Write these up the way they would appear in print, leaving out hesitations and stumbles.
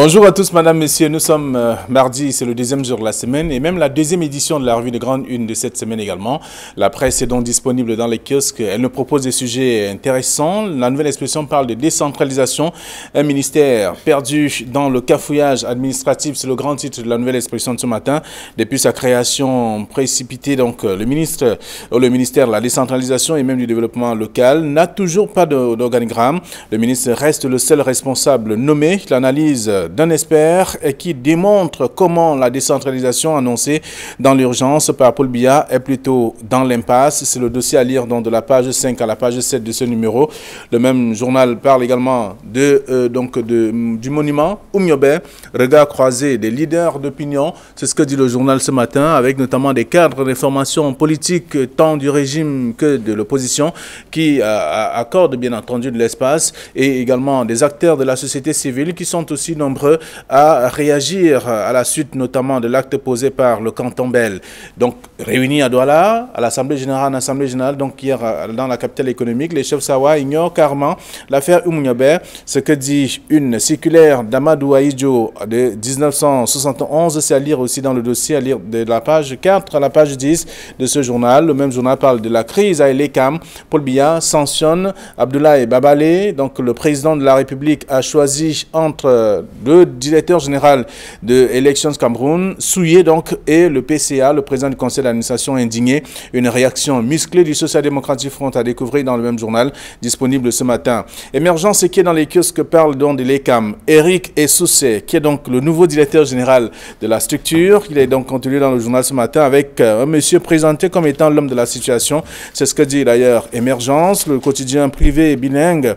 Bonjour à tous, madame, messieurs. Nous sommes mardi, c'est le deuxième jour de la semaine et même la deuxième édition de la revue de grande une de cette semaine également. La presse est donc disponible dans les kiosques. Elle nous propose des sujets intéressants. La nouvelle expression parle de décentralisation. Un ministère perdu dans le cafouillage administratif, c'est le grand titre de la nouvelle expression de ce matin. Depuis sa création précipitée, donc le ministère de la décentralisation et même du développement local n'a toujours pas d'organigramme. Le ministre reste le seul responsable nommé. L'analyse d'un expert et qui démontre comment la décentralisation annoncée dans l'urgence par Paul Biya est plutôt dans l'impasse. C'est le dossier à lire donc de la page 5 à la page 7 de ce numéro. Le même journal parle également du monument Oumniobé, regard croisé des leaders d'opinion. C'est ce que dit le journal ce matin, avec notamment des cadres des formations politiques tant du régime que de l'opposition qui accordent bien entendu de l'espace, et également des acteurs de la société civile qui sont aussi nombreux à réagir à la suite notamment de l'acte posé par le canton Bel. Donc réunis à Douala, à l'Assemblée générale, donc hier dans la capitale économique, les chefs Sawa ignorent carrément l'affaire Oumniobé, ce que dit une circulaire d'Amadou Aïdjo de 1971, c'est à lire aussi dans le dossier, à lire de la page 4 à la page 10 de ce journal. Le même journal parle de la crise à Elekam. Paul Biya sanctionne Abdoulaye Babale, donc le président de la République a choisi entre le directeur général de Elections Cameroun, souillé donc, et le PCA, le président du conseil d'administration, indigné. Une réaction musclée du Social-Démocratique Front à découvrir dans le même journal, disponible ce matin. Émergence qui est dans les kiosques parle donc de l'ECAM. Eric Essoussé, qui est donc le nouveau directeur général de la structure. Il est donc contenu dans le journal ce matin avec un monsieur présenté comme étant l'homme de la situation. C'est ce que dit d'ailleurs Émergence, le quotidien privé bilingue.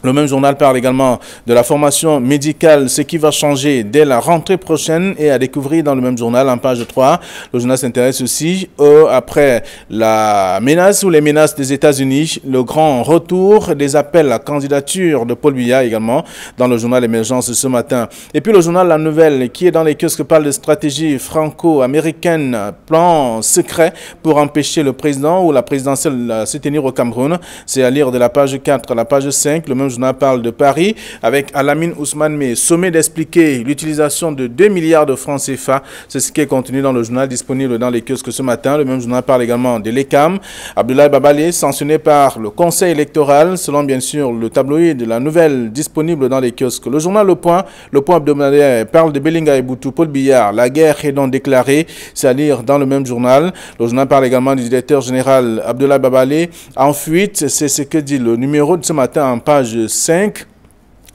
Le même journal parle également de la formation médicale, ce qui va changer dès la rentrée prochaine, et à découvrir dans le même journal en page 3. Le journal s'intéresse aussi après la menace ou les menaces des États-Unis, le grand retour des appels à candidature de Paul Biya également dans le journal Émergence ce matin. Et puis le journal La Nouvelle qui est dans les kiosques parle de stratégie franco-américaine, plan secret pour empêcher le président ou la présidentielle de se tenir au Cameroun. C'est à lire de la page 4 à la page 5. Le même journal parle de Paris avec Alamine Ousmane May, sommet d'expliquer l'utilisation de 2 milliards de francs CFA. C'est ce qui est contenu dans le journal disponible dans les kiosques ce matin. Le même journal parle également de l'ECAM. Abdoulaye Babale, sanctionné par le conseil électoral, selon bien sûr le tabloïd de La Nouvelle disponible dans les kiosques. Le journal Le Point hebdomadaire, parle de Belinga et Boutou, Paul Biya. La guerre est donc déclarée. C'est à lire dans le même journal. Le journal parle également du directeur général Abdoulaye Babale en fuite. C'est ce que dit le numéro de ce matin en page 5.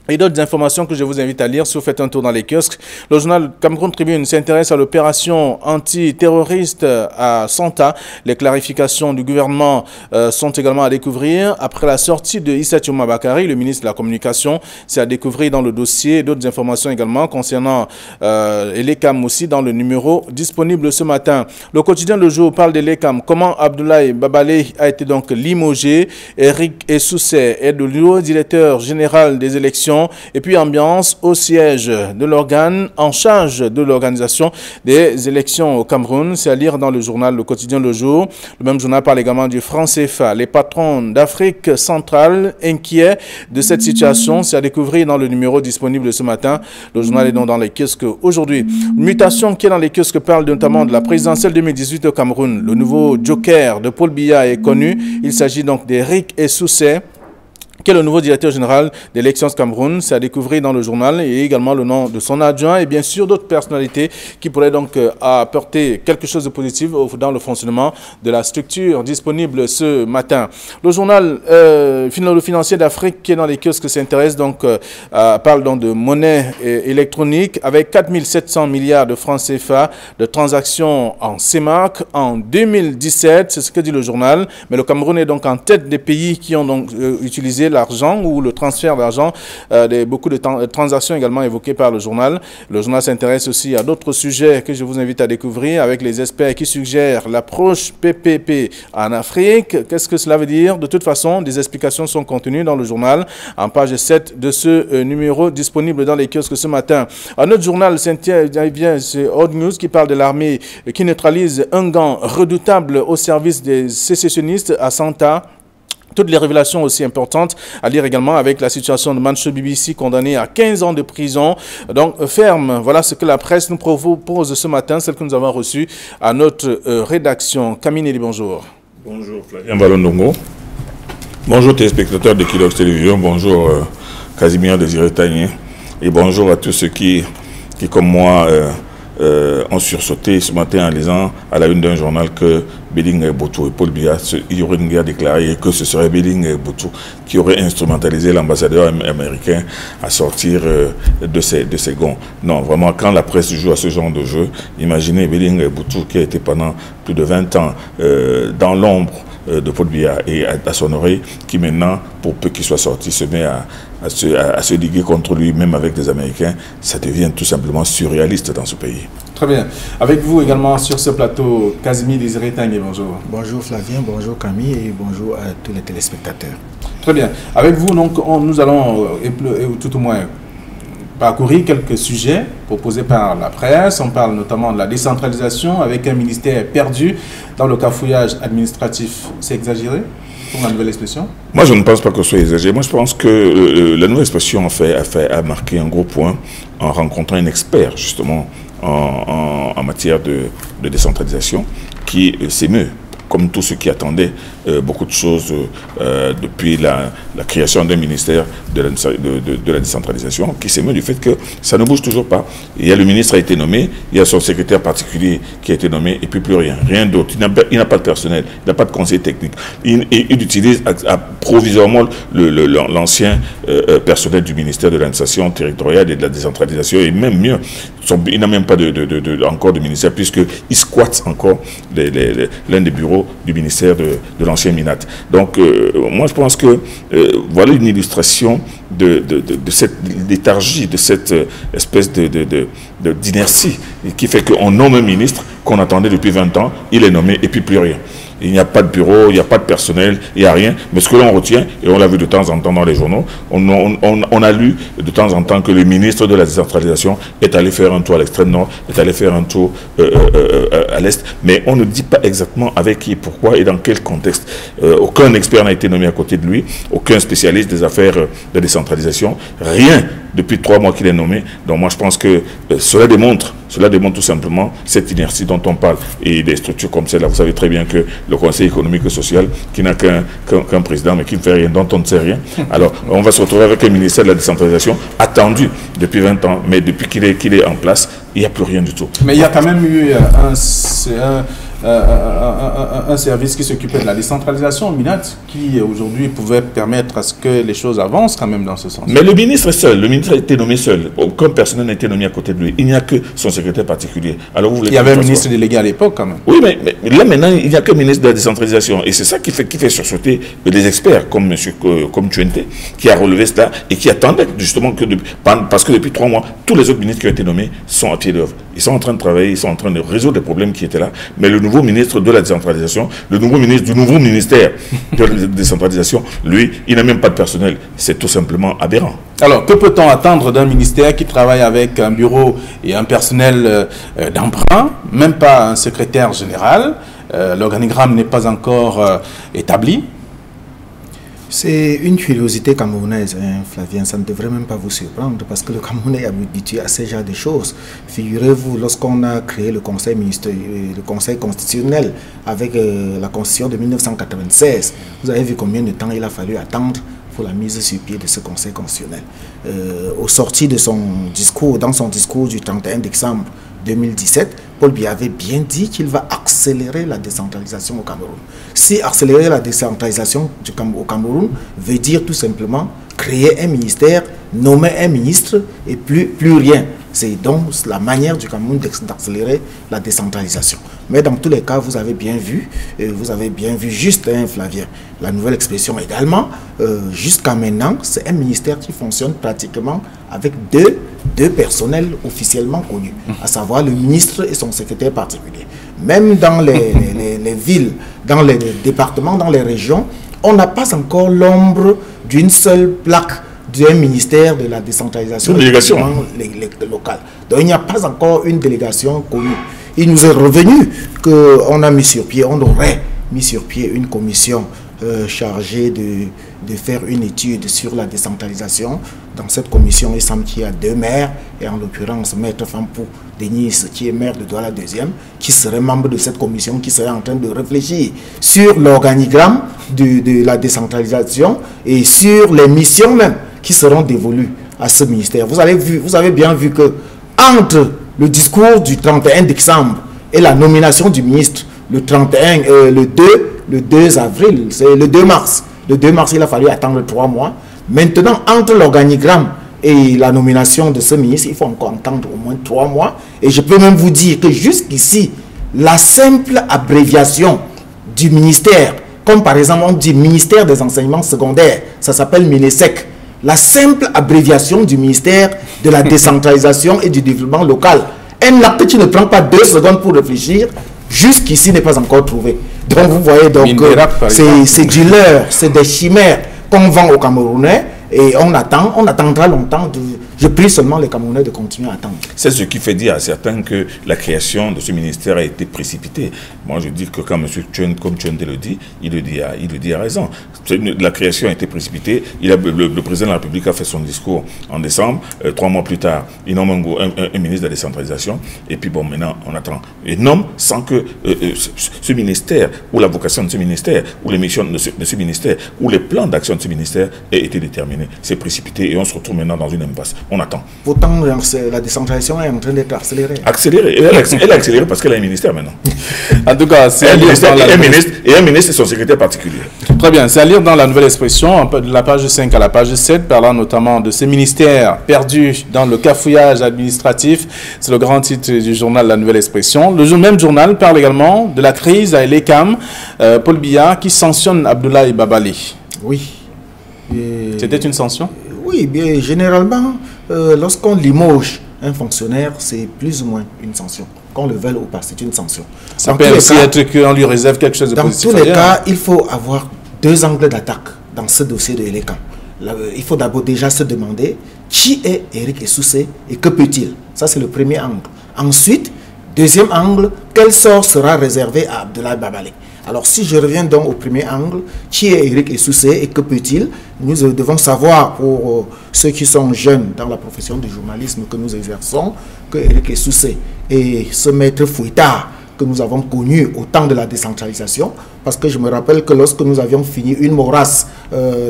Et d'autres informations que je vous invite à lire si vous faites un tour dans les kiosques. Le journal Cameroun Tribune s'intéresse à l'opération antiterroriste à Santa. Les clarifications du gouvernement sont également à découvrir. Après la sortie de Issa Thiouma Bakary, le ministre de la Communication, c'est à découvrir dans le dossier. D'autres informations également concernant l'ECAM aussi dans le numéro disponible ce matin. Le quotidien Le Jour parle de l'ECAM. Comment Abdoulaye Babale a été donc limogé. Eric Essoussé est le nouveau directeur général des élections. Et puis ambiance au siège de l'organe en charge de l'organisation des élections au Cameroun. C'est à lire dans le journal Le Quotidien Le Jour. Le même journal parle également du franc CFA. Les patrons d'Afrique centrale inquiets de cette situation. C'est à découvrir dans le numéro disponible ce matin. Le journal est donc dans les kiosques aujourd'hui. Mutation qui est dans les kiosques parle notamment de la présidentielle 2018 au Cameroun. Le nouveau joker de Paul Biya est connu. Il s'agit donc d'Eric Essoussé, qui est le nouveau directeur général d'Elections Cameroun. C'est à découvrir dans le journal, et également le nom de son adjoint et bien sûr d'autres personnalités qui pourraient donc apporter quelque chose de positif dans le fonctionnement de la structure disponible ce matin. Le journal le financier d'Afrique qui est dans les kiosques s'intéresse donc parle donc de monnaie électronique avec 4700 milliards de francs CFA de transactions en CEMAC en 2017. C'est ce que dit le journal. Mais le Cameroun est donc en tête des pays qui ont donc utilisé l'argent ou le transfert d'argent, beaucoup de transactions également évoquées par le journal. Le journal s'intéresse aussi à d'autres sujets que je vous invite à découvrir avec les experts qui suggèrent l'approche PPP en Afrique. Qu'est-ce que cela veut dire? De toute façon, des explications sont contenues dans le journal en page 7 de ce numéro disponible dans les kiosques ce matin. Un autre journal, c'est Old News qui parle de l'armée qui neutralise un gang redoutable au service des sécessionnistes à Santa. Toutes les révélations aussi importantes à lire également avec la situation de Mansour BBC condamné à 15 ans de prison. Donc ferme, voilà ce que la presse nous propose ce matin, celle que nous avons reçue à notre rédaction. Camille Nelly, bonjour. Bonjour Flavien Balondongo. Bonjour téléspectateurs de Kilox Télévision. Bonjour Casimir Désiré Tagné. Et bonjour à tous ceux qui comme moi, ont sursauté ce matin en lisant à la une d'un journal que Belling Boutou et Paul Biya, il y aurait une guerre déclarée et que ce serait Belling Boutou qui aurait instrumentalisé l'ambassadeur américain à sortir de ses gonds. Non, vraiment, quand la presse joue à ce genre de jeu, imaginez Belling Boutou qui a été pendant plus de 20 ans dans l'ombre de Paul Biya et à son oreille, qui maintenant, pour peu qu'il soit sorti, se met à se liguer contre lui, même avec des Américains. Ça devient tout simplement surréaliste dans ce pays. Très bien. Avec vous également sur ce plateau, Casimir Désiré Tangé, bonjour. Bonjour Flavien, bonjour Camille et bonjour à tous les téléspectateurs. Très bien. Avec vous, donc, nous allons tout au moins parcourir quelques sujets proposés par la presse. On parle notamment de la décentralisation avec un ministère perdu dans le cafouillage administratif. C'est exagéré pour la nouvelle expression? Moi, je ne pense pas que ce soit exagéré. Moi, je pense que la nouvelle expression a marqué un gros point en rencontrant un expert, justement, en matière de décentralisation, qui s'émeut, comme tous ceux qui attendaient beaucoup de choses depuis la création d'un ministère de la décentralisation, qui s'émeut du fait que ça ne bouge toujours pas. Il y a le ministre a été nommé, il y a son secrétaire particulier qui a été nommé, et puis plus rien, rien d'autre. Il n'a pas de personnel, il n'a pas de conseiller technique. Il utilise provisoirement l'ancien personnel du ministère de l'administration territoriale et de la décentralisation, et même mieux, il n'a même pas encore de ministère, puisqu'il squatte encore l'un des bureaux du ministère de l'ancien Minat. Donc, moi, je pense que voilà une illustration de cette léthargie, de cette espèce d'inertie qui fait qu'on nomme un ministre qu'on attendait depuis 20 ans, il est nommé et puis plus rien. Il n'y a pas de bureau, il n'y a pas de personnel, il n'y a rien. Mais ce que l'on retient, et on l'a vu de temps en temps dans les journaux, on a lu de temps en temps que le ministre de la décentralisation est allé faire un tour à l'extrême nord, est allé faire un tour à l'est, mais on ne dit pas exactement avec qui, pourquoi et dans quel contexte. Aucun expert n'a été nommé à côté de lui, aucun spécialiste des affaires de décentralisation, rien depuis 3 mois qu'il est nommé. Donc moi je pense que cela démontre tout simplement cette inertie dont on parle. Et des structures comme celle-là, vous savez très bien que le Conseil économique et social, qui n'a qu'un président, mais qui ne fait rien, dont on ne sait rien. Alors, on va se retrouver avec un ministère de la décentralisation attendu depuis 20 ans, mais depuis qu'il est en place, il n'y a plus rien du tout. Mais il y a quand même eu un service qui s'occupait de la décentralisation, Minat, qui aujourd'hui pouvait permettre à ce que les choses avancent quand même dans ce sens. Mais le ministre est seul, le ministre a été nommé seul, aucun personnel n'a été nommé à côté de lui, il n'y a que son secrétaire particulier. Alors, il y avait un ministre délégué à l'époque quand même. Oui, mais là maintenant, il n'y a que ministre de la décentralisation, et c'est ça qui fait sursauter des experts comme Tuente, qui a relevé cela et qui attendait justement parce que depuis 3 mois, tous les autres ministres qui ont été nommés sont à pied d'œuvre. Ils sont en train de travailler, ils sont en train de résoudre les problèmes qui étaient là, mais le nouveau ministre de la décentralisation, le nouveau ministre du nouveau ministère de la décentralisation, lui, il n'a même pas de personnel. C'est tout simplement aberrant. Alors, que peut-on attendre d'un ministère qui travaille avec un bureau et un personnel d'emprunt, même pas un secrétaire général? L'organigramme n'est pas encore établi. C'est une curiosité camerounaise, hein, Flavien, ça ne devrait même pas vous surprendre parce que le Cameroun est habitué à ce genre de choses. Figurez-vous, lorsqu'on a créé le Conseil constitutionnel avec la Constitution de 1996, vous avez vu combien de temps il a fallu attendre pour la mise sur pied de ce Conseil constitutionnel. Au sorti de son discours, dans son discours du 31 décembre 2017, Paul Biya avait bien dit qu'il va accélérer la décentralisation au Cameroun. Si accélérer la décentralisation au Cameroun veut dire tout simplement créer un ministère, nommer un ministre et plus rien. C'est donc la manière du Cameroun d'accélérer la décentralisation. Mais dans tous les cas, vous avez bien vu juste, hein, Flavien, la nouvelle expression également. Jusqu'à maintenant, c'est un ministère qui fonctionne pratiquement avec deux personnels officiellement connus, à savoir le ministre et son secrétaire particulier. Même dans les villes, dans les départements, dans les régions, on n'a pas encore l'ombre d'une seule plaque d'un ministère de la décentralisation locale. Donc il n'y a pas encore une délégation connue. Il nous est revenu qu'on a mis sur pied, on aurait mis sur pied une commission chargé de faire une étude sur la décentralisation. Dans cette commission, il semble qu'il y a 2 maires, et en l'occurrence, Maître Fampou Denis, qui est maire de Douala 2e, qui serait membre de cette commission, qui serait en train de réfléchir sur l'organigramme de la décentralisation et sur les missions même qui seront dévolues à ce ministère. Vous avez bien vu que entre le discours du 31 décembre et la nomination du ministre le 2 avril, c'est le 2 mars. Le 2 mars, il a fallu attendre 3 mois. Maintenant, entre l'organigramme et la nomination de ce ministre, il faut encore attendre au moins 3 mois. Et je peux même vous dire que jusqu'ici, la simple abréviation du ministère, comme par exemple on dit ministère des enseignements secondaires, ça s'appelle MINESEC. La simple abréviation du ministère de la décentralisation et du développement local. Un acte qui ne prend pas 2 secondes pour réfléchir, jusqu'ici n'est pas encore trouvé. Donc vous voyez, c'est du leurre, c'est des chimères qu'on vend aux Camerounais et on attendra longtemps. Je prie seulement les Camerounais de continuer à attendre. C'est ce qui fait dire à certains que la création de ce ministère a été précipitée. Moi je dis que quand M. Tchuen, comme Tchuen le dit, il le dit à raison. La création a été précipitée. Le président de la République a fait son discours en décembre. 3 mois plus tard, il nomme un ministre de la décentralisation. Et puis bon, maintenant on attend. Il nomme sans que ce ministère, ou la vocation de ce ministère, ou les missions de ce ministère, ou les plans d'action de ce ministère aient été déterminés. C'est précipité et on se retrouve maintenant dans une impasse. On attend. Pourtant, la décentralisation est en train d'être accélérée. Accélérée. Elle est accélérée parce qu'elle a un ministère maintenant. En tout cas, c'est un ministre et son secrétaire particulier. Très bien. C'est à lire dans la Nouvelle Expression, de la page 5 à la page 7, parlant notamment de ces ministères perdus dans le cafouillage administratif. C'est le grand titre du journal La Nouvelle Expression. Le même journal parle également de la crise à Elekam. Paul Biya qui sanctionne Abdoulaye Babali. Oui. C'était une sanction? Oui, bien généralement, lorsqu'on limoge un fonctionnaire, c'est plus ou moins une sanction. Qu'on le veuille ou pas, c'est une sanction. Ça peut aussi être qu'on lui réserve quelque chose de positif. Dans tous les cas, il faut avoir 2 angles d'attaque dans ce dossier de Elekam. Il faut d'abord déjà se demander qui est Eric Essoussé et que peut-il. Ça, c'est le premier angle. Ensuite, deuxième angle, quel sort sera réservé à Abdoulaye Babali? Alors, si je reviens donc au premier angle, qui est Eric Essoussé et que peut-il? Nous devons savoir, pour ceux qui sont jeunes dans la profession du journalisme que nous exerçons, que Eric Essoussé et ce maître Fouettard que nous avons connu au temps de la décentralisation, parce que je me rappelle que lorsque nous avions fini une morasse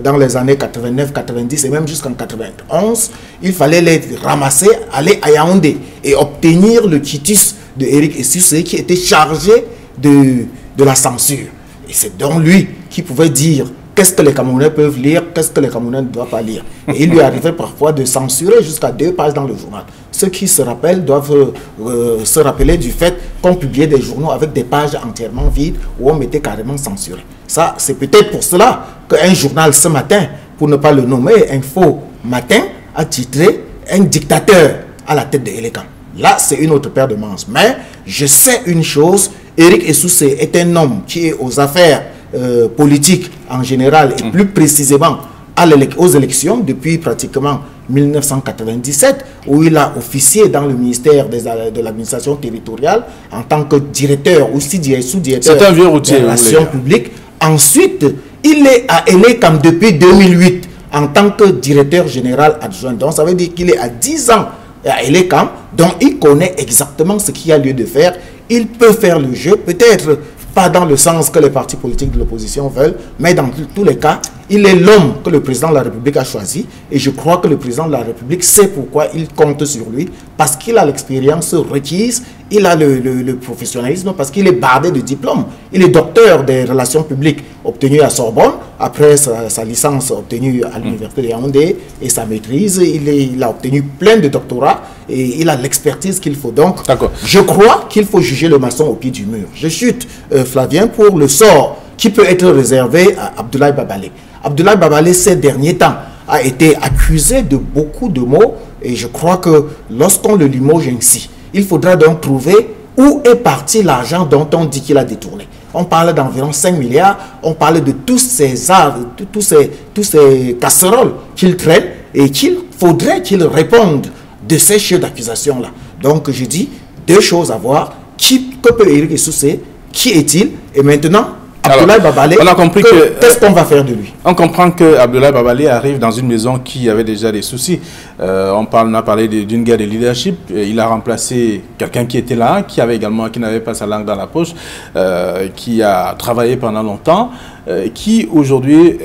dans les années 89, 90 et même jusqu'en 91, il fallait les ramasser, aller à Yaoundé et obtenir le quitus de Eric Essoussé qui était chargé de la censure. Et c'est donc lui qui pouvait dire qu'est-ce que les Camerounais peuvent lire, qu'est-ce que les Camerounais ne doivent pas lire. Et il lui arrivait parfois de censurer jusqu'à 2 pages dans le journal. Ceux qui se rappellent doivent se rappeler du fait qu'on publiait des journaux avec des pages entièrement vides où on mettait carrément censuré. Ça, c'est peut-être pour cela qu'un journal ce matin, pour ne pas le nommer, Info Matin, a titré « Un dictateur à la tête de Elekam ». Là, c'est une autre paire de manches. Mais je sais une chose, Eric Essoussé est un homme qui est aux affaires politiques en général et plus précisément aux élections depuis pratiquement 1997 où il a officié dans le ministère de l'administration territoriale en tant que directeur ou sous-directeur des relations publiques. Ensuite, il est à Elekam depuis 2008 en tant que directeur général adjoint. Donc ça veut dire qu'il est à 10 ans à Elekam, donc il connaît exactement ce qu'il y a lieu de faire. Il peut faire le jeu, peut-être pas dans le sens que les partis politiques de l'opposition veulent, mais dans tous les cas, il est l'homme que le président de la République a choisi. Et je crois que le président de la République sait pourquoi il compte sur lui, parce qu'il a l'expérience requise, il a le professionnalisme, parce qu'il est bardé de diplômes. Il est docteur des relations publiques obtenu à Sorbonne, après sa licence obtenue à l'université de Yaoundé et sa maîtrise. Il a obtenu plein de doctorats et il a l'expertise qu'il faut. Donc, je crois qu'il faut juger le maçon au pied du mur. Je chute, Flavien, pour le sort qui peut être réservé à Abdoulaye Babali. Abdoulaye Babali, ces derniers temps, a été accusé de beaucoup de mots et je crois que lorsqu'on le limoge ainsi, il faudra donc trouver où est parti l'argent dont on dit qu'il a détourné. On parle d'environ 5 milliards, on parle de tous ces arts, tous ces casseroles qu'il traîne et qu'il faudrait qu'il réponde de ces chefs d'accusation-là. Donc je dis 2 choses à voir. Que peut Eric Essoussé? Qui est-il? Et maintenant, Abdoulaye Babalé, on a compris que qu'est-ce qu'on va faire de lui? On comprend que Abdoulaye Babalé arrive dans une maison qui avait déjà des soucis. On a parlé d'une guerre de leadership. Il a remplacé quelqu'un qui était là, qui n'avait pas sa langue dans la poche, qui a travaillé pendant longtemps, qui aujourd'hui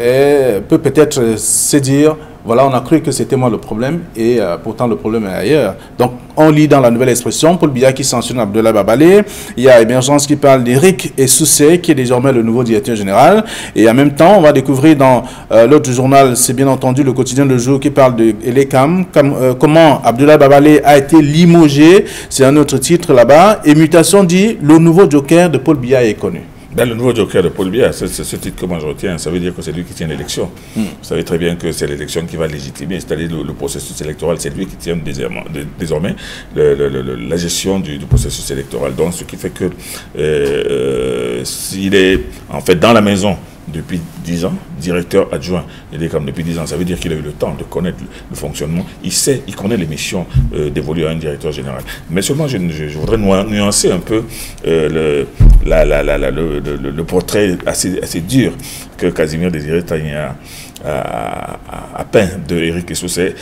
peut peut-être se dire, voilà, on a cru que c'était moi le problème et pourtant le problème est ailleurs. Donc, on lit dans la nouvelle expression, Paul Biya qui sanctionne Abdoulaye Babalé. Il y a Émergence qui parle d'Éric Essoussé, qui est désormais le nouveau directeur général. Et en même temps, on va découvrir dans l'autre journal, c'est bien entendu le quotidien Le Jour qui parle de Elecam, comment Abdoulaye Babalé a été limogé. C'est un autre titre là-bas. Et Mutation dit, le nouveau joker de Paul Biya est connu. Ben, le nouveau joker de Paul Biya, c'est ce titre que moi je retiens, ça veut dire que c'est lui qui tient l'élection. Vous savez très bien que c'est l'élection qui va légitimer, c'est-à-dire le processus électoral, c'est lui qui tient désormais la gestion du processus électoral. Donc ce qui fait que s'il est en fait dans la maison depuis 10 ans, directeur adjoint, il est comme depuis 10 ans, ça veut dire qu'il a eu le temps de connaître le fonctionnement, il connaît les missions dévolues à un directeur général. Mais seulement je voudrais nuancer un peu le portrait assez dur que Casimir Désiré Tania a peint de Éric Essoussé.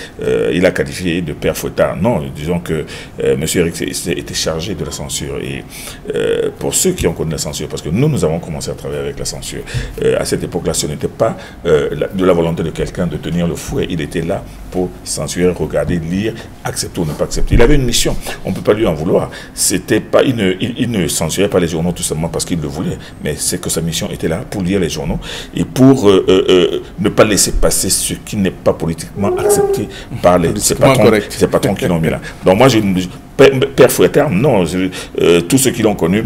Il a qualifié de père fouettard. Non, disons que M. Éric Essoussé était chargé de la censure. Et pour ceux qui ont connu la censure, parce que nous avons commencé à travailler avec la censure, à cette époque-là, ce n'était pas de la volonté de quelqu'un de tenir le fouet. Il était là pour censurer, regarder, lire, accepter ou ne pas accepter. Il avait une mission. On ne peut pas lui en vouloir. C'était pas, il ne censurait pas les journaux tout simplement parce qu'il le voulait. Mais c'est que sa mission était là pour lire les journaux et pour ne pas laisser passer ce qui n'est pas politiquement accepté par ces patrons qui l'ont mis là. Donc moi, père fouettard, non. Tous ceux qui l'ont connu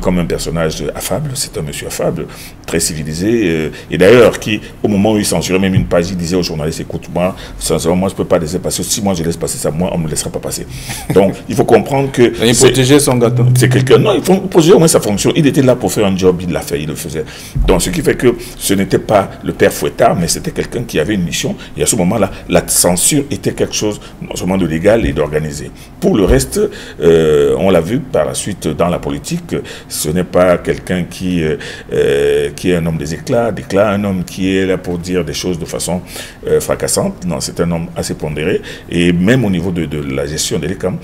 comme un personnage affable. C'est un monsieur affable, très civilisé. Et d'ailleurs, qui, au moment où il censurait même une page, il disait aux journalistes, écoute-moi, sincèrement, moi, je ne peux pas laisser passer. Si moi, je laisse passer ça, moi, on ne me laissera pas passer. Donc, il faut comprendre que... Il protégeait son gâteau. C'est quelqu'un... Non, il faut protéger au moins sa fonction. Il était là pour faire un job, il l'a fait, il le faisait. Donc, ce qui fait que ce n'était pas le père fouettard, mais c'était quelqu'un qui avait une mission. Et à ce moment-là, la censure était quelque chose, non seulement de légal et d'organisé. Pour le reste, on l'a vu par la suite dans la politique, ce n'est pas quelqu'un qui est un homme des éclats, un homme qui est là pour dire des choses de façon fracassante. Non, c'est un homme assez pondéré. Et même au niveau de la gestion des LECAM,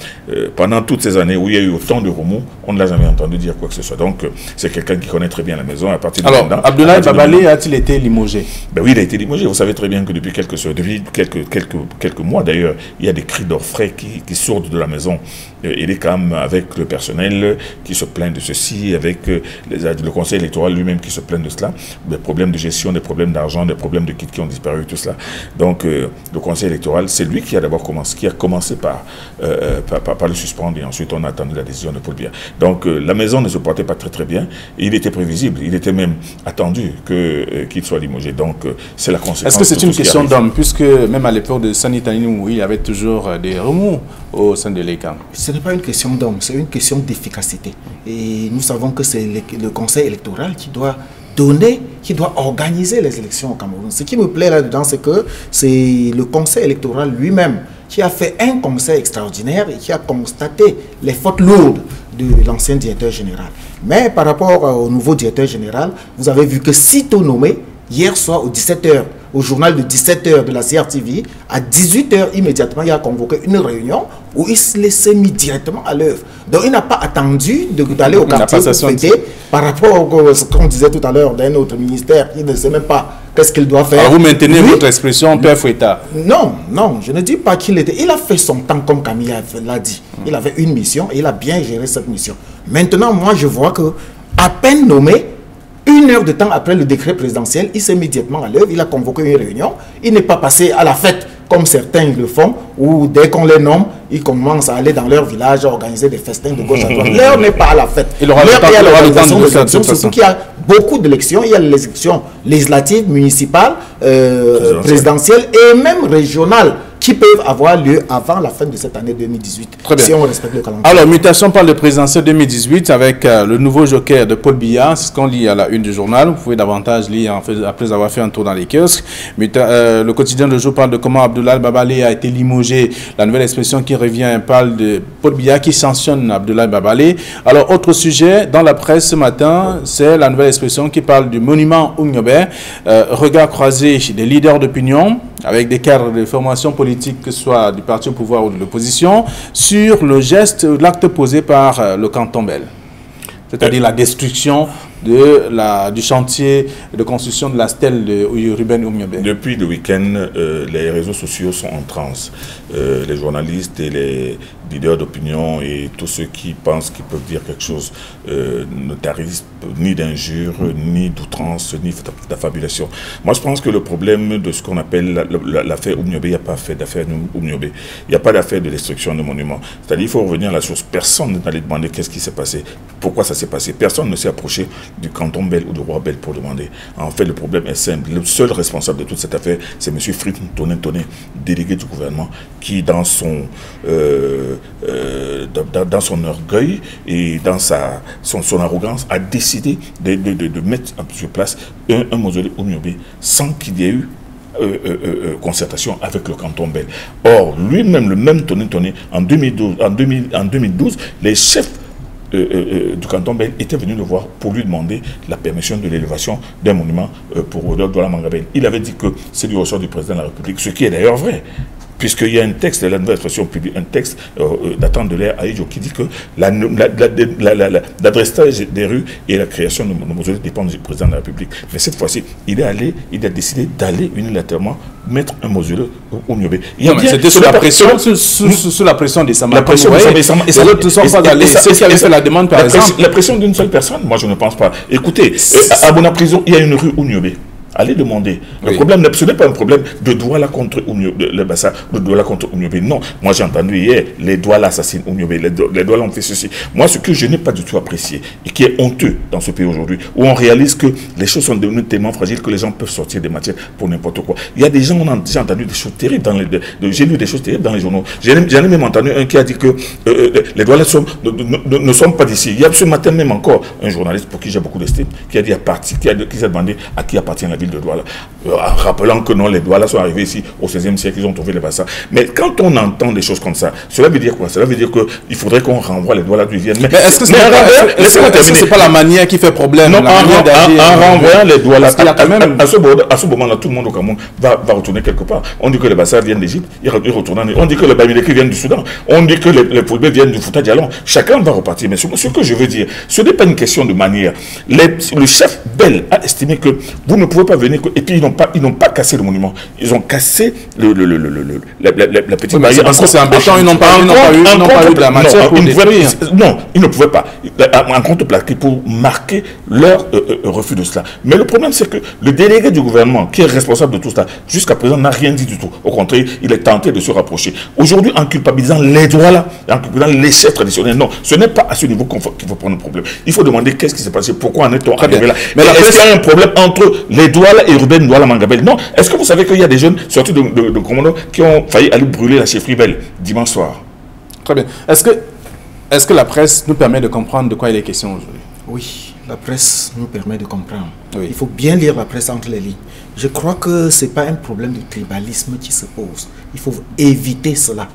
pendant toutes ces années où il y a eu autant de remous, on ne l'a jamais entendu dire quoi que ce soit. Donc, c'est quelqu'un qui connaît très bien la maison. À partir Alors, Abdoulaye Babalé a-t-il été limogé? Ben oui, il a été limogé. Vous savez très bien que depuis quelques mois d'ailleurs, il y a des cris d'orfraie qui sortent de la maison. Il est quand même avec le personnel qui se plaint de ceci, avec le conseil électoral lui-même qui se plaint de cela, des problèmes de gestion, des problèmes d'argent, des problèmes de kits qui ont disparu, tout cela. Donc le conseil électoral, c'est lui qui a d'abord commencé par le suspendre et ensuite on a attendu la décision de Paul Biya. Donc la maison ne se portait pas très bien et il était prévisible, il était même attendu qu'il soit limogé. Donc c'est la conséquence. Est-ce que c'est une question d'homme, puisque même à l'époque de Sani Taninou, il y avait toujours des remous au sein de l'ECAM? Ce n'est pas une question d'homme, c'est une question d'efficacité. Et nous savons que c'est le conseil électoral qui doit organiser les élections au Cameroun. Ce qui me plaît là-dedans, c'est que c'est le conseil électoral lui-même qui a fait un conseil extraordinaire et qui a constaté les fautes lourdes de l'ancien directeur général. Mais par rapport au nouveau directeur général, vous avez vu que sitôt nommé, hier soir aux 17h, au journal de 17h de la CRTV, à 18h immédiatement, il a convoqué une réunion où il s'est mis directement à l'œuvre. Donc il n'a pas attendu d'aller au quartier pour fêter par rapport à ce qu'on disait tout à l'heure d'un autre ministère qui ne sait même pas qu'est-ce qu'il doit faire. Alors vous maintenez votre expression père fouettard? Non, je ne dis pas qu'il était... Il a fait son temps comme Camille l'a dit. Il avait une mission et il a bien géré cette mission. Maintenant, moi je vois que à peine nommé, 1 heure de temps après le décret présidentiel, il s'est immédiatement à l'œuvre, il a convoqué une réunion. Il n'est pas passé à la fête comme certains le font, où dès qu'on les nomme, ils commencent à aller dans leur village, à organiser des festins de gauche à droite. L'heure n'est pas à la fête. Il aura le temps de faire, surtout qu'il y a beaucoup d'élections. Il y a les élections législatives, municipales, présidentielles et même régionales qui peuvent avoir lieu avant la fin de cette année 2018, si on respecte le calendrier. Alors, mutation par le présidentiel 2018 avec le nouveau joker de Paul Biya, c'est ce qu'on lit à la une du journal. Vous pouvez davantage lire après avoir fait un tour dans les kiosques. Le quotidien de jour parle de comment Abdoulaye Babale a été limogé. La nouvelle expression qui revient parle de Paul Biya qui sanctionne Abdoulaye Babale. Alors, autre sujet, dans la presse ce matin, c'est la nouvelle expression qui parle du monument Oumniobé. Regard croisé des leaders d'opinion avec des cadres de formation politique, que ce soit du parti au pouvoir ou de l'opposition, sur le geste, l'acte posé par le canton Bel, c'est-à-dire la destruction du chantier de construction de la stèle de Ruben Oumniobé. Depuis le week-end, les réseaux sociaux sont en transe. Les journalistes et les leaders d'opinion et tous ceux qui pensent qu'ils peuvent dire quelque chose ne tarissent ni d'injures, ni d'outrance, ni d'affabulation. Moi, je pense que le problème de ce qu'on appelle l'affaire Oumniobé, il n'y a pas d'affaire Oumniobé. Il n'y a pas d'affaire de destruction de monuments. C'est-à-dire qu'il faut revenir à la source. Personne n'est allé demander qu'est-ce qui s'est passé, pourquoi ça s'est passé. Personne ne s'est approché du canton Bel ou du roi Bel pour demander. En fait, le problème est simple. Le seul responsable de toute cette affaire, c'est M. Fritz Toné, délégué du gouvernement, qui, dans son orgueil et dans son arrogance, a décidé de mettre sur place un mausolée Oumniobé sans qu'il y ait eu concertation avec le canton Bel. Or, lui-même, le même Toné, en 2012, les chefs du canton Bel était venu le voir pour lui demander la permission de l'élévation d'un monument pour Douala Mangabel. Il avait dit que c'est du ressort du président de la République, ce qui est d'ailleurs vrai. Puisqu'il y a un texte, la nouvelle expression publie un texte datant de l'ère Aïdjo qui dit que l'adressage des rues et la création de mausolées dépendent du président de la République. Mais cette fois-ci, il a décidé d'aller unilatéralement mettre un mausolée au Oumniobé. C'était sous la pression, sous la pression des Sama. La pression de Sama. Et les autres ne sont pas allés. Ceux qui avaient fait la demande, par exemple. La pression d'une seule personne, moi je ne pense pas. Écoutez, à Bona Prison, il y a une rue Oumniobé. Allez demander. Le problème, ce n'est pas un problème de Douala contre Oumniobé, le Bassa, de Douala contre Oumniobé. Non, moi j'ai entendu hier, les Douala assassinent Oumniobé, les Douala ont fait ceci. Moi, ce que je n'ai pas du tout apprécié, et qui est honteux dans ce pays aujourd'hui, où on réalise que les choses sont devenues tellement fragiles que les gens peuvent sortir des matières pour n'importe quoi. Il y a des gens, on a déjà entendu des choses terribles j'ai lu des choses terribles dans les journaux. J'en ai même entendu un qui a dit que les Douala ne sont pas d'ici. Il y a ce matin même encore un journaliste pour qui j'ai beaucoup d'estime, qui a dit qui s'est demandé à qui appartient la ville de Douala, en rappelant que non, les Douala sont arrivés ici au XVIe siècle, ils ont trouvé les Bassa. Mais quand on entend des choses comme ça, cela veut dire quoi? Cela veut dire qu'il faudrait qu'on renvoie les Douala d'où ils viennent. Mais est-ce que c'est pas la manière qui fait problème? Non, en renvoyant les Douala, à ce moment-là, tout le monde au Cameroun va retourner quelque part. On dit que les Bassa viennent d'Égypte, ils retournent. On dit que les Bamileki viennent du Soudan, on dit que les Poulbé viennent du Fouta Djallon. Chacun va repartir. Mais ce que je veux dire, ce n'est pas une question de manière. Le chef Bel a estimé que vous ne pouvez pas venir. Et puis ils n'ont pas cassé le monument. Ils ont cassé la petite barrière. C'est un béton, ils n'ont pas eu de la matière pour détruire. Non, ils ne pouvaient pas. En contreplaqué pour marquer leur refus de cela. Mais le problème, c'est que le délégué du gouvernement, qui est responsable de tout cela, jusqu'à présent n'a rien dit du tout. Au contraire, il est tenté de se rapprocher. Aujourd'hui, en culpabilisant les Douala, en culpabilisant les chefs traditionnels, non, ce n'est pas à ce niveau qu'il faut prendre le problème. Il faut demander qu'est-ce qui s'est passé, pourquoi en est-on arrivé là. Mais est-ce qu'il y a un problème entre les Douala et Ruben Douala Mangabel? Non. Est-ce que vous savez qu'il y a des jeunes sortis de Comodo qui ont failli aller brûler la chefferie Bel dimanche soir? Très bien. Est-ce que la presse nous permet de comprendre de quoi il est question aujourd'hui? Oui, la presse nous permet de comprendre. Oui. Il faut bien lire la presse entre les lignes. Je crois que ce n'est pas un problème de tribalisme qui se pose. Il faut éviter cela.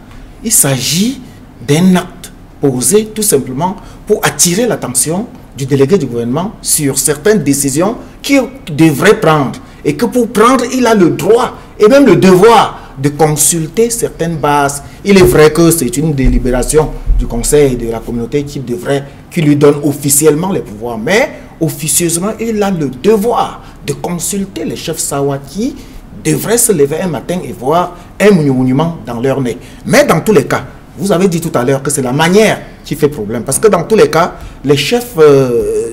Il s'agit d'un acte posé tout simplement pour attirer l'attention du délégué du gouvernement sur certaines décisions qu'il devrait prendre. Et que pour prendre, il a le droit et même le devoir de consulter certaines bases. Il est vrai que c'est une délibération du Conseil de la communauté qui lui donne officiellement les pouvoirs. Mais officieusement, il a le devoir de consulter les chefs Sawa qui devraient se lever un matin et voir un monument dans leur nez. Mais dans tous les cas, vous avez dit tout à l'heure que c'est la manière qui fait problème. Parce que dans tous les cas, les chefs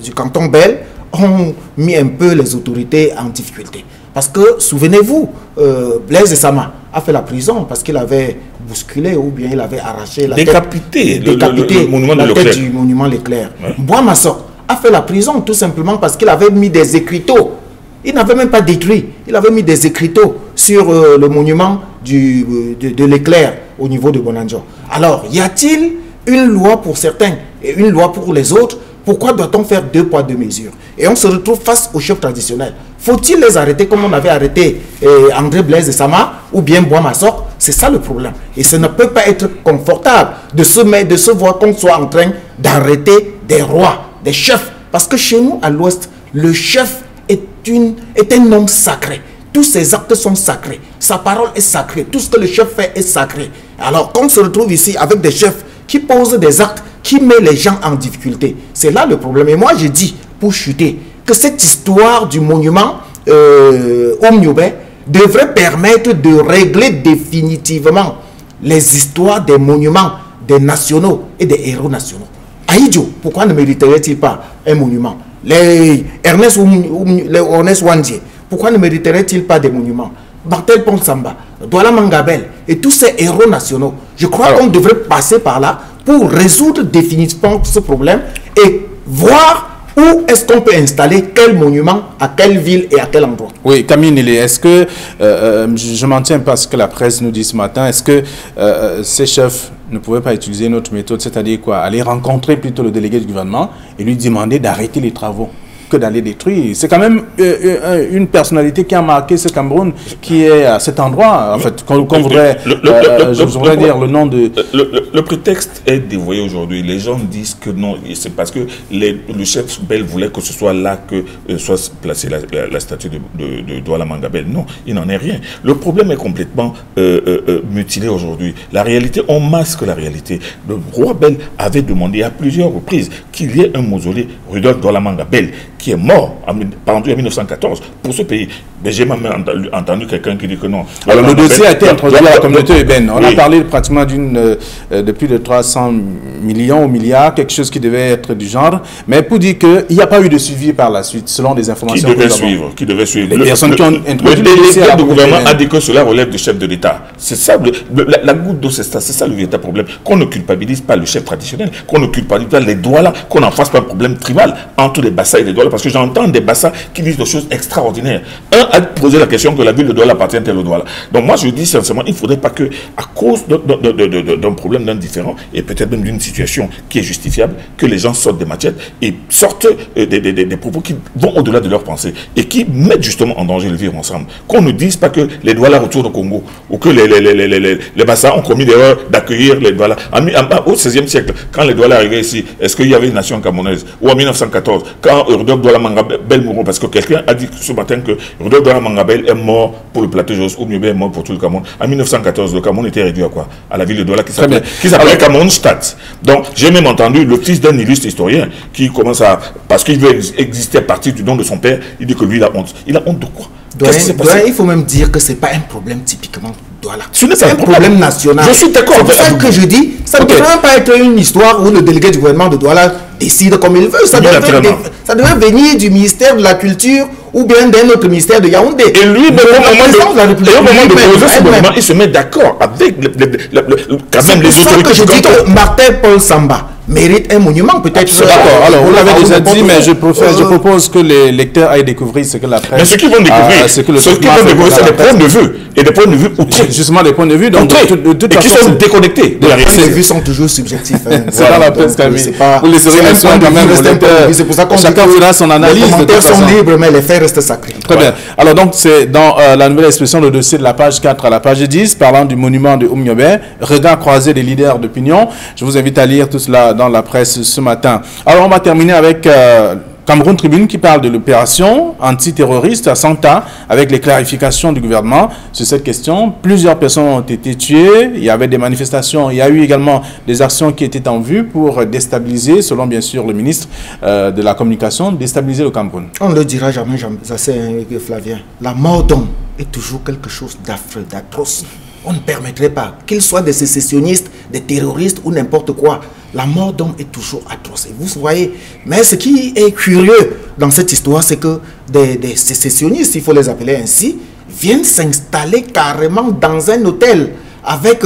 du canton Bel ont mis un peu les autorités en difficulté. Parce que, souvenez-vous, Blaise Sama a fait la prison parce qu'il avait bousculé ou bien il avait arraché la décapité le monument de tête du monument Leclerc. Ouais. Bois-Massok a fait la prison tout simplement parce qu'il avait mis des écriteaux. Il n'avait même pas détruit. Il avait mis des écriteaux sur le monument de l'éclair au niveau de Bonanjo. Alors, y a-t-il une loi pour certains et une loi pour les autres? Pourquoi doit-on faire 2 poids 2 mesures? Et on se retrouve face aux chefs traditionnels. Faut-il les arrêter comme on avait arrêté André Blaise de Sama ou bien Bois Massok? C'est ça le problème. Et ça ne peut pas être confortable de se voir qu'on soit en train d'arrêter des rois, des chefs. Parce que chez nous, à l'Ouest, le chef est un homme sacré. Tous ses actes sont sacrés. Sa parole est sacrée. Tout ce que le chef fait est sacré. Alors, quand on se retrouve ici avec des chefs qui posent des actes qui mettent les gens en difficulté, c'est là le problème. Et moi, je dis, pour chuter, que cette histoire du monument Omniobé devrait permettre de régler définitivement les histoires des monuments des nationaux et des héros nationaux. Aïdjo, pourquoi ne mériterait-il pas un monument? Les Ernest Wandier, pourquoi ne mériterait-il pas des monuments? Bartel Ponsamba, Douala Mangabel et tous ces héros nationaux. Je crois qu'on devrait passer par là pour résoudre définitivement ce problème et voir où est-ce qu'on peut installer quel monument, à quelle ville et à quel endroit. Oui, Camille Nélé, est-ce que, je m'en tiens pas à ce que la presse nous dit ce matin, est-ce que ces chefs ne pouvaient pas utiliser une autre méthode, c'est-à-dire quoi, aller rencontrer plutôt le délégué du gouvernement et lui demander d'arrêter les travaux que d'aller détruire? C'est quand même une personnalité qui a marqué ce Cameroun, qui est à cet endroit, en fait, qu'on voudrait, je voudrais dire le nom de... Le prétexte est dévoyé aujourd'hui. Les gens disent que non, c'est parce que le chef Bel voulait que ce soit là que soit placée la statue de Douala Mangabel. Non, il n'en est rien. Le problème est complètement mutilé aujourd'hui. La réalité, on masque la réalité. Le roi Bel avait demandé à plusieurs reprises qu'il y ait un mausolée Rudolf Douala Mangabel qui est mort, pendu en 1914 pour ce pays. Mais j'ai même entendu quelqu'un qui dit que non. Alors le dossier a été introduit à la communauté urbaine. On a parlé pratiquement de plus de 300 millions ou milliards, quelque chose qui devait être du genre. Mais pour dire qu'il n'y a pas eu de suivi par la suite, selon des informations qui devait suivre. Les personnes qui ont introduit le dossier à la gouvernement a dit que cela relève du chef de l'État. C'est ça, la goutte d'eau, c'est ça le véritable problème. Qu'on ne culpabilise pas le chef traditionnel, qu'on ne culpabilise pas les Douala, qu'on n'en fasse pas un problème tribal entre les Bassa et les Douala. Parce que j'entends des Bassa qui disent des choses extraordinaires. Un a posé la question que la ville de Douala appartient-elle au Douala. Donc moi je dis sincèrement, il ne faudrait pas que, à cause d'un problème, d'un différend, et peut-être même d'une situation qui est justifiable, que les gens sortent des machettes et sortent des propos qui vont au-delà de leurs pensées et qui mettent justement en danger le vivre ensemble. Qu'on ne dise pas que les Douala retournent au Congo ou que les Bassa ont commis l'erreur d'accueillir les Douala. Au XVIe siècle, quand les Douala arrivaient ici, est-ce qu'il y avait une nation camerounaise? Ou en 1914, quand Rudolf Douala Mangabel mourut, parce que quelqu'un a dit ce matin que Rudolf Douala Mangabel est mort pour le plateau Jos, ou mieux est mort pour tout le Cameroun. En 1914, le Cameroun était réduit à quoi? À la ville de Douala qui s'appelait Cameroun-Stadt. Donc j'ai même entendu le fils d'un illustre historien qui commence à, parce qu'il veut exister à partir du nom de son père, il dit que lui il a honte. Il a honte de quoi? Il faut même dire que ce n'est pas un problème typiquement Douala. C'est un problème national. Je suis d'accord. C'est pour ça que je dis, ça ne devrait pas être une histoire où le délégué du gouvernement de Douala décide comme il veut. Ça devrait venir du ministère de la Culture ou bien d'un autre ministère de Yaoundé. Et lui, au moment de poser ce mouvement, il se met d'accord avec quand même les autorités. C'est pour ça que je dis que Martin Paul Samba mérite un monument, peut-être. D'accord, alors vous l'avez déjà dit, mais je propose que les lecteurs aillent découvrir ce que la presse... Mais ce qu'ils vont découvrir, c'est des points de vue, et des points de vue outrés. Justement, des points de vue, donc, et qui sont déconnectés de la réalité. Les vues sont toujours subjectives. C'est dans la presse, Camille. Vous laissez quand même, c'est pour ça qu'on chacun fera son analyse. Les commentaires sont libres, mais les faits restent sacrés. Très bien. Alors donc, c'est dans la nouvelle expression, le dossier de la page 4 à la page 10, parlant du monument de Omniobé, regard croisé des leaders d'opinion. Je vous invite à lire tout cela dans la presse ce matin. Alors, on va terminer avec Cameroun Tribune qui parle de l'opération antiterroriste à Santa avec les clarifications du gouvernement sur cette question. Plusieurs personnes ont été tuées, il y avait des manifestations, il y a eu également des actions qui étaient en vue pour déstabiliser, selon bien sûr le ministre de la Communication, déstabiliser le Cameroun. On ne le dira jamais assez, Flavien. La mort d'homme est toujours quelque chose d'affreux, d'atroce. On ne permettrait pas, qu'ils soient des sécessionnistes, des terroristes ou n'importe quoi. La mort d'homme est toujours atroce. Et vous voyez, mais ce qui est curieux dans cette histoire, c'est que des sécessionnistes, il faut les appeler ainsi, viennent s'installer carrément dans un hôtel avec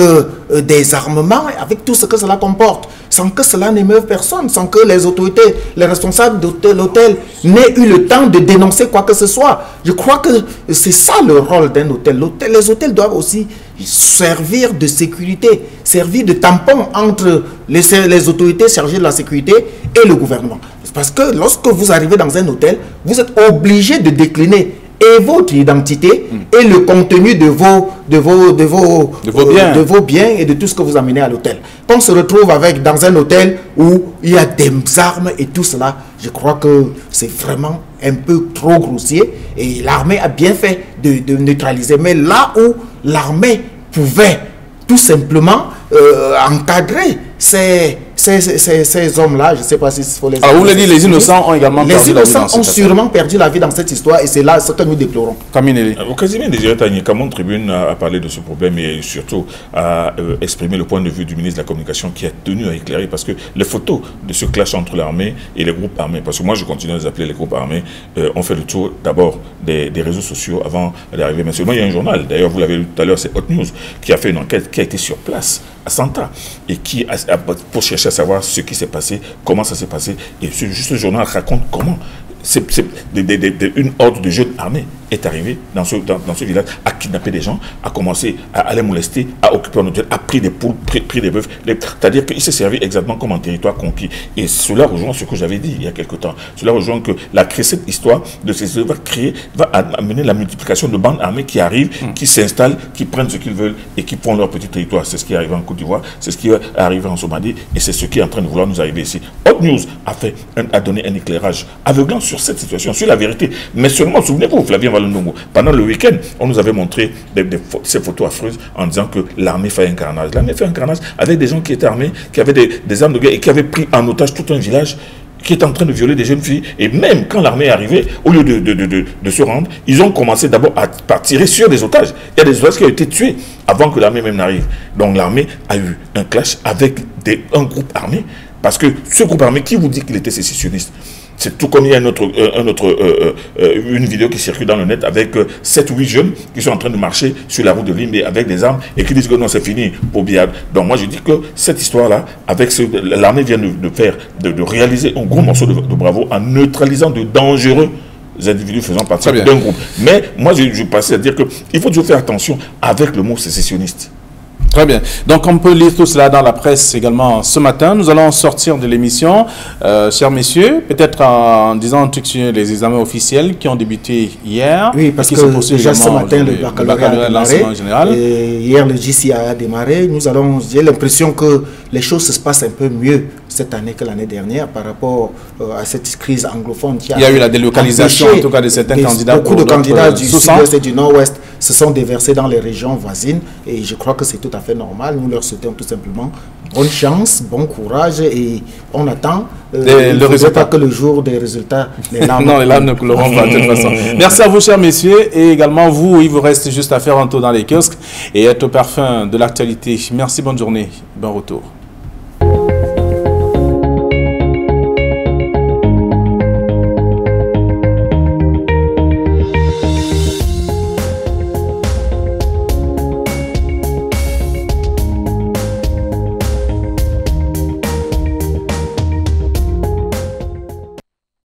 des armements, avec tout ce que cela comporte, sans que cela n'émeuve personne, sans que les autorités, les responsables de l'hôtel n'aient eu le temps de dénoncer quoi que ce soit. Je crois que c'est ça le rôle d'un hôtel. Les hôtels doivent aussi servir de sécurité, servir de tampon entre les autorités chargées de la sécurité et le gouvernement. Parce que lorsque vous arrivez dans un hôtel, vous êtes obligé de décliner et votre identité et le contenu de vos biens et de tout ce que vous amenez à l'hôtel. On se retrouve dans un hôtel où il y a des armes et tout cela. Je crois que c'est vraiment un peu trop grossier et l'armée a bien fait de neutraliser. Mais là où l'armée pouvait tout simplement encadrer ces hommes-là, je ne sais pas si il faut les... Alors vous voulez dire les innocents ont également perdu la vie dans cette innocents ont sûrement perdu la vie dans cette histoire et c'est là ce que nous déplorons. Au Casimir Désiré Tanyika, mon tribune a parlé de ce problème et surtout a exprimé le point de vue du ministre de la Communication qui a tenu à éclairer parce que les photos de ce clash entre l'armée et les groupes armés, parce que moi je continue à les appeler les groupes armés, ont fait le tour d'abord des réseaux sociaux avant d'arriver. Mais seulement il y a un journal, d'ailleurs vous l'avez vu tout à l'heure, c'est Hot News, qui a fait une enquête, qui a été sur place à Santa et qui pour chercher à savoir ce qui s'est passé, comment ça s'est passé. Et ce journal raconte comment une horde de jeunes armés est arrivée dans ce village, a kidnappé des gens, a commencé à aller molester, à occuper un hôtel, a pris des poules, pris des bœufs. C'est-à-dire qu'il s'est servi exactement comme un territoire conquis. Et cela rejoint ce que j'avais dit il y a quelque temps. Cela rejoint que cette histoire de ces va amener la multiplication de bandes armées qui arrivent, qui s'installent, qui prennent ce qu'ils veulent et qui font leur petit territoire. C'est ce qui est arrivé en Côte d'Ivoire, c'est ce qui est arrivé en Somalie et c'est ce qui est en train de vouloir nous arriver ici. Hot News a donné un éclairage aveuglant sur cette situation, sur la vérité. Mais seulement, souvenez-vous, Flavien Walondongo, pendant le week-end, on nous avait montré ces photos affreuses en disant que l'armée fait un carnage. L'armée fait un carnage avec des gens qui étaient armés, qui avaient des armes de guerre et qui avaient pris en otage tout un village qui est en train de violer des jeunes filles. Et même quand l'armée est arrivée, au lieu de se rendre, ils ont commencé d'abord à tirer sur des otages. Il y a des otages qui ont été tués avant que l'armée même n'arrive. Donc l'armée a eu un clash avec un groupe armé. Parce que ce groupe armé, qui vous dit qu'il était sécessionniste? C'est tout comme il y a une vidéo qui circule dans le net avec 7 ou 8 jeunes qui sont en train de marcher sur la route de Limbe avec des armes et qui disent que non, c'est fini pour Biad. Donc moi je dis que cette histoire-là, l'armée vient de réaliser un gros morceau de bravo en neutralisant de dangereux individus faisant partie d'un groupe. Mais moi je passais à dire qu'il faut toujours faire attention avec le mot sécessionniste. Très bien. Donc, on peut lire tout cela dans la presse également ce matin. Nous allons sortir de l'émission, chers messieurs, peut-être en disant un truc sur les examens officiels qui ont débuté hier. Oui, parce que déjà ce matin, le baccalauréat a démarré. Et hier, le JCA a démarré. J'ai l'impression que les choses se passent un peu mieux cette année que l'année dernière par rapport à cette crise anglophone. Il y a eu la délocalisation, en tout cas, de certains candidats. Beaucoup de candidats du sud-ouest et du nord-ouest se sont déversés dans les régions voisines et je crois que c'est tout à fait normal. Nous leur souhaitons tout simplement bonne chance, bon courage et on attend le résultat. Pas que le jour des résultats, les larmes. Non, les larmes ne couleront pas de toute façon. Merci à vous, chers messieurs, et également vous. Il vous reste juste à faire un tour dans les kiosques et être au parfum de l'actualité. Merci, bonne journée, bon retour.